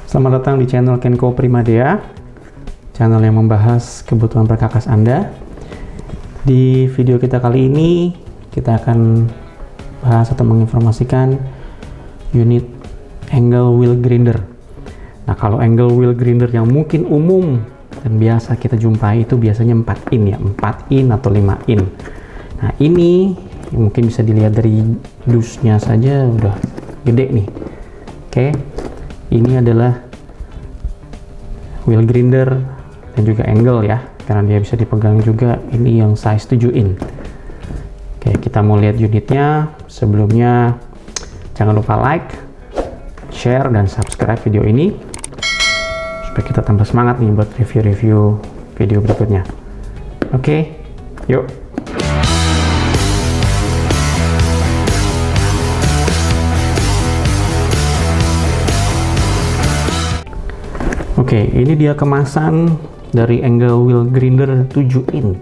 Selamat datang di channel Kenko Primadea, channel yang membahas kebutuhan perkakas Anda. Di video kita kali ini, kita akan bahas atau menginformasikan unit angle wheel grinder. Nah, kalau angle wheel grinder yang mungkin umum dan biasa kita jumpai itu biasanya 4 in ya, 4 in atau 5 in. Nah, ini mungkin bisa dilihat dari dusnya saja udah gede nih. Oke. Ini adalah wheel grinder dan juga angle ya, karena dia bisa dipegang juga. Ini yang size 7 in. Oke, kita mau lihat unitnya. Sebelumnya jangan lupa like, share, dan subscribe video ini supaya kita tambah semangat nih buat review-review video berikutnya. Oke, yuk. Oke, ini dia kemasan dari angle wheel grinder 7 in.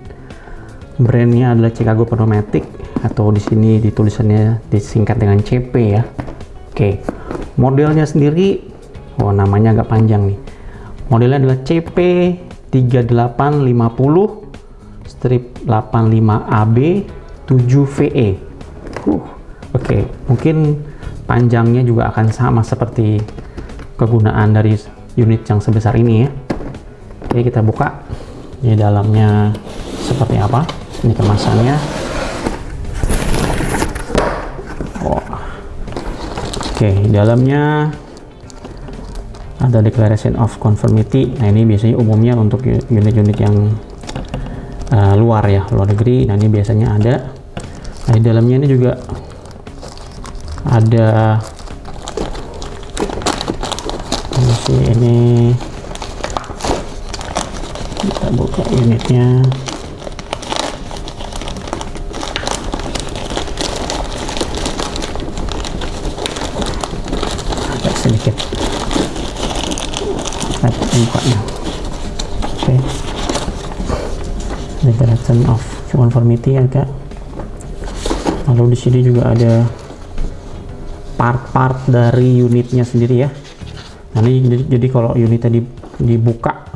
Brandnya adalah Chicago Pneumatic, atau di sini ditulisannya disingkat dengan CP ya. Oke, modelnya sendiri, namanya agak panjang nih. Modelnya adalah CP3850-85AB 7VE. Oke, mungkin panjangnya juga akan sama seperti kegunaan dari unit yang sebesar ini ya. Oke, kita buka. Ini dalamnya seperti apa? Ini kemasannya. Oke, dalamnya ada Declaration of Conformity. Nah, ini biasanya umumnya untuk unit-unit yang luar ya, luar negeri. Nah, ini biasanya ada. Nah, di dalamnya ini juga ada ini, kita buka unitnya. Agak sedikit bukanya. Oke, Declaration of Conformity agak. Lalu di sini juga ada part-part dari unitnya sendiri ya. Nah, ini jadi kalau unit tadi dibuka,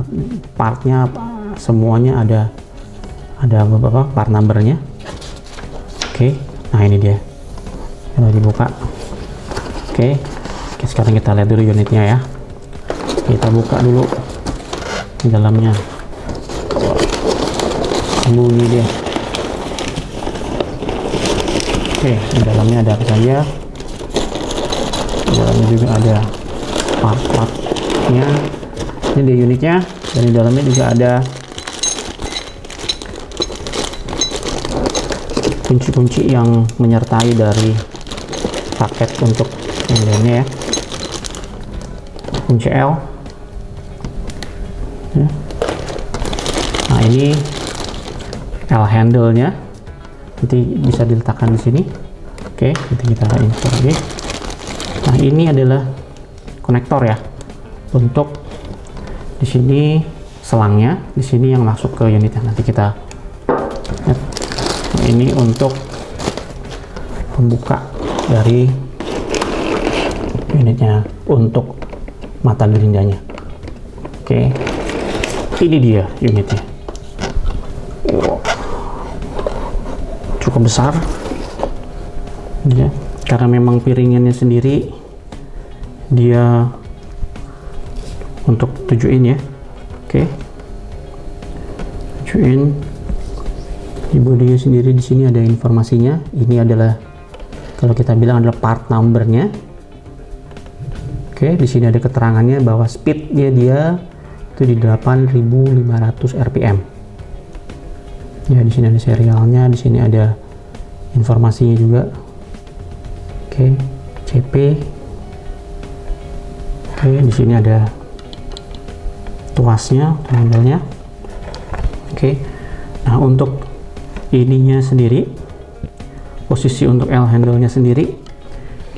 partnya semuanya ada beberapa part numbernya. Oke, nah ini dia kalau dibuka. Oke, sekarang kita lihat dulu unitnya ya. Kita buka dulu di dalamnya. Bunyi dia. Oke, di dalamnya ada apa saja? Di dalamnya juga ada part-partnya. Ini di unitnya, dan di dalamnya juga ada kunci-kunci yang menyertai dari paket untuk angle-nya ya. Kunci L ya. Nah, ini L handle-nya, nanti bisa diletakkan di sini. Oke, nanti kita install lagi. Nah, ini adalah konektor ya, untuk di sini selangnya, di sini yang masuk ke unitnya. Nanti kita lihat. Nah, ini untuk pembuka dari unitnya untuk mata gerindanya. Oke, ini dia unitnya. Cukup besar ya, karena memang piringannya sendiri dia untuk 7 in ya. Oke, 7 in. Di bodinya sendiri di sini ada informasinya. Ini adalah, kalau kita bilang, adalah part numbernya. Oke, di sini ada keterangannya bahwa speednya dia itu di 8.500 rpm. Ya, di sini ada serialnya, di sini ada informasinya juga. Oke, CP. Oke, di sini ada tuasnya, handle-nya. Oke, nah untuk ininya sendiri, posisi untuk L handle-nya sendiri,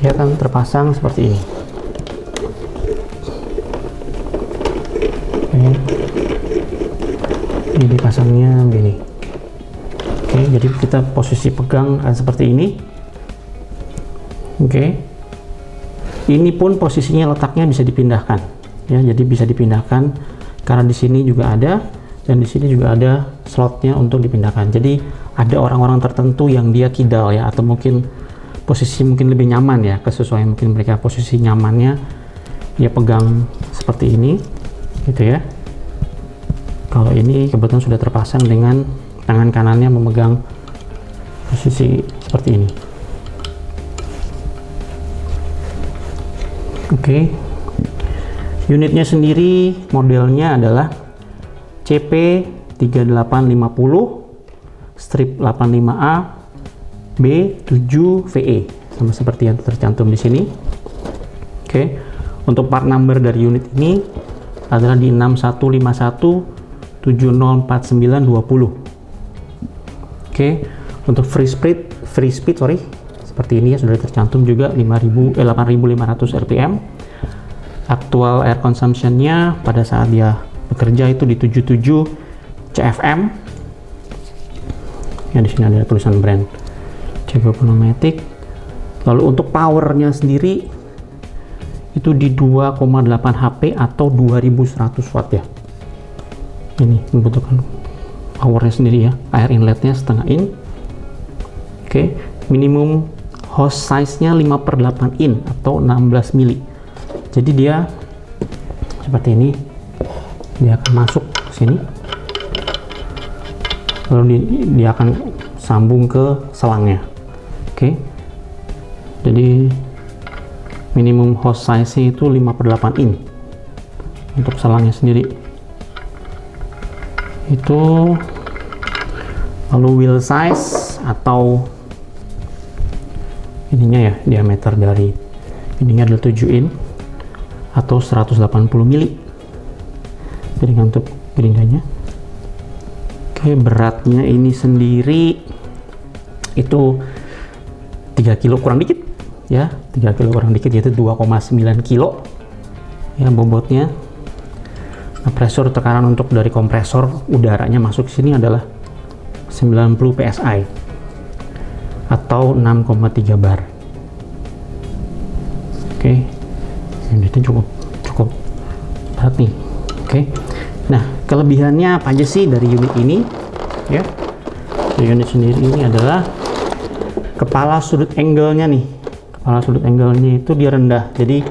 dia akan terpasang seperti ini. Oke, ini dipasangnya begini. Oke, jadi kita posisi pegang akan seperti ini. Oke, ini pun posisinya letaknya bisa dipindahkan ya, jadi bisa dipindahkan karena di sini juga ada dan di sini juga ada slotnya untuk dipindahkan. Jadi ada orang-orang tertentu yang dia kidal ya, atau mungkin posisi mungkin lebih nyaman ya, kesesuaian mungkin mereka posisi nyamannya dia pegang seperti ini gitu ya. Kalau ini kebetulan sudah terpasang dengan tangan kanannya memegang posisi seperti ini. Oke. Unitnya sendiri modelnya adalah CP3850 strip 85A B7VE, sama seperti yang tercantum di sini. Oke. Untuk part number dari unit ini adalah di 6151704920. Oke. Untuk free speed seperti ini ya, sudah tercantum juga 8500 rpm. Aktual air consumption-nya pada saat dia bekerja itu di 77 CFM. Ya, di sini ada tulisan brand Jago Pneumatic. Lalu untuk powernya sendiri itu di 2,8 HP atau 2100 watt ya. Ini membutuhkan powernya sendiri ya. Air inletnya setengah in. Oke, minimum hose size-nya 5/8 in atau 16 mili. Jadi dia seperti ini, dia akan masuk ke sini, lalu dia akan sambung ke selangnya. Oke, jadi minimum hose size itu 5/8 in untuk selangnya sendiri itu. Lalu wheel size atau ininya ya, diameter dari ininya adalah 7 in atau 180 mili jaringan untuk gerindanya. Oke, beratnya ini sendiri itu 3 kilo kurang dikit ya, 3 kilo kurang dikit, yaitu 2,9 kilo ya bobotnya. Nah, pressure tekanan untuk dari kompresor udaranya masuk sini adalah 90 psi atau 6,3 bar. Oke, ini cukup berat nih. Oke, nah kelebihannya apa aja sih dari unit ini ya? Unit sendiri ini adalah kepala sudut angle-nya nih. Kepala sudut angle-nya itu dia rendah. Jadi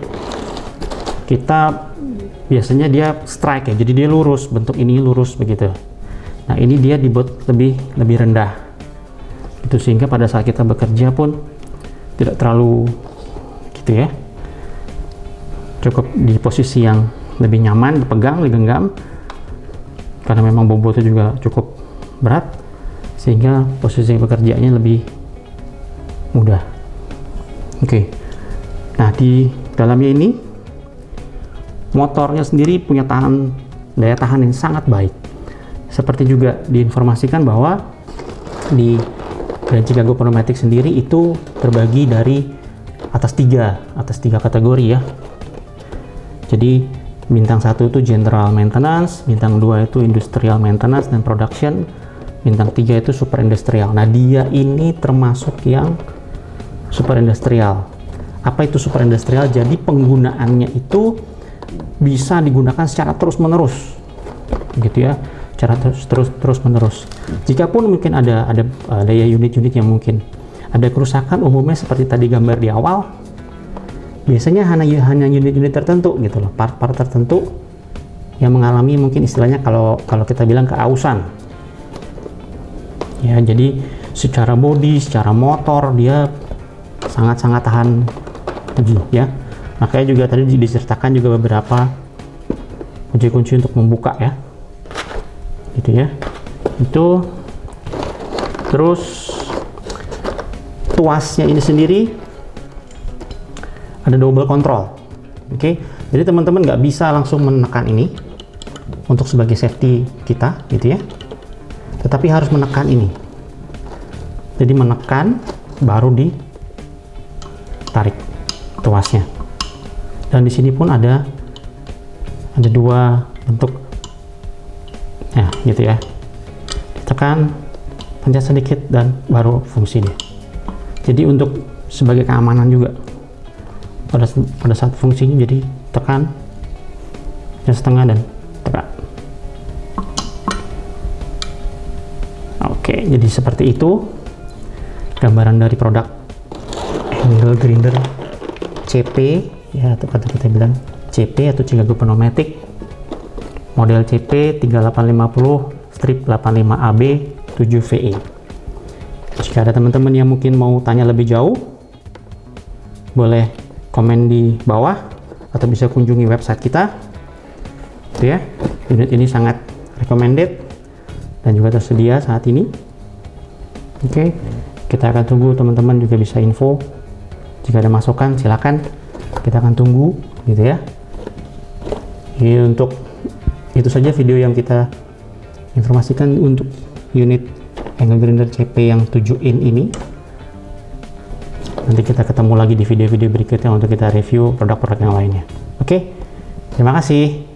kita biasanya dia strike ya, jadi dia lurus, bentuk ini lurus begitu. Nah, ini dia dibuat lebih rendah. Itu sehingga pada saat kita bekerja pun tidak terlalu gitu ya. Cukup di posisi yang lebih nyaman dipegang, digenggam, karena memang bobotnya juga cukup berat sehingga posisi bekerjanya lebih mudah. Oke. Nah, di dalamnya ini motornya sendiri punya daya tahan yang sangat baik. Seperti juga diinformasikan bahwa di brand Chicago Pneumatic sendiri itu terbagi dari atas tiga kategori ya. Jadi bintang 1 itu general maintenance, bintang 2 itu industrial maintenance dan production, bintang 3 itu super industrial. Nah, dia ini termasuk yang super industrial. Apa itu super industrial? Jadi penggunaannya itu bisa digunakan secara terus-menerus gitu ya, secara terus-menerus. Jikapun mungkin ada daya unit-unit yang mungkin ada kerusakan, umumnya seperti tadi gambar di awal, biasanya hanya unit-unit tertentu gitu loh, part-part tertentu yang mengalami mungkin istilahnya kalau kita bilang keausan ya. Jadi secara bodi, secara motor dia sangat-sangat tahan uji ya. Makanya juga tadi disertakan juga beberapa kunci-kunci untuk membuka ya, gitu ya. Itu terus tuasnya ini sendiri ada double control. Oke, jadi teman-teman nggak bisa langsung menekan ini untuk sebagai safety kita gitu ya, tetapi harus menekan ini. Jadi menekan baru ditarik tuasnya. Dan di sini pun ada dua bentuk ya gitu ya, ditekan, pencet sedikit dan baru fungsinya. Jadi untuk sebagai keamanan juga pada saat fungsinya, jadi tekan setengah dan tegak. Oke, jadi seperti itu gambaran dari produk angle grinder CP ya, atau kata kita bilang CP atau Chicago Pneumatic model CP 3850-85AB 7VE. Jika ada teman-teman yang mungkin mau tanya lebih jauh, boleh komen di bawah atau bisa kunjungi website kita. Itu ya, unit ini sangat recommended dan juga tersedia saat ini. Oke, kita akan tunggu teman-teman juga bisa info. Jika ada masukan silakan, kita akan tunggu gitu ya. Jadi untuk itu saja video yang kita informasikan untuk unit angle grinder CP yang 7 in ini. Nanti kita ketemu lagi di video-video berikutnya untuk kita review produk-produk yang lainnya. Oke, terima kasih.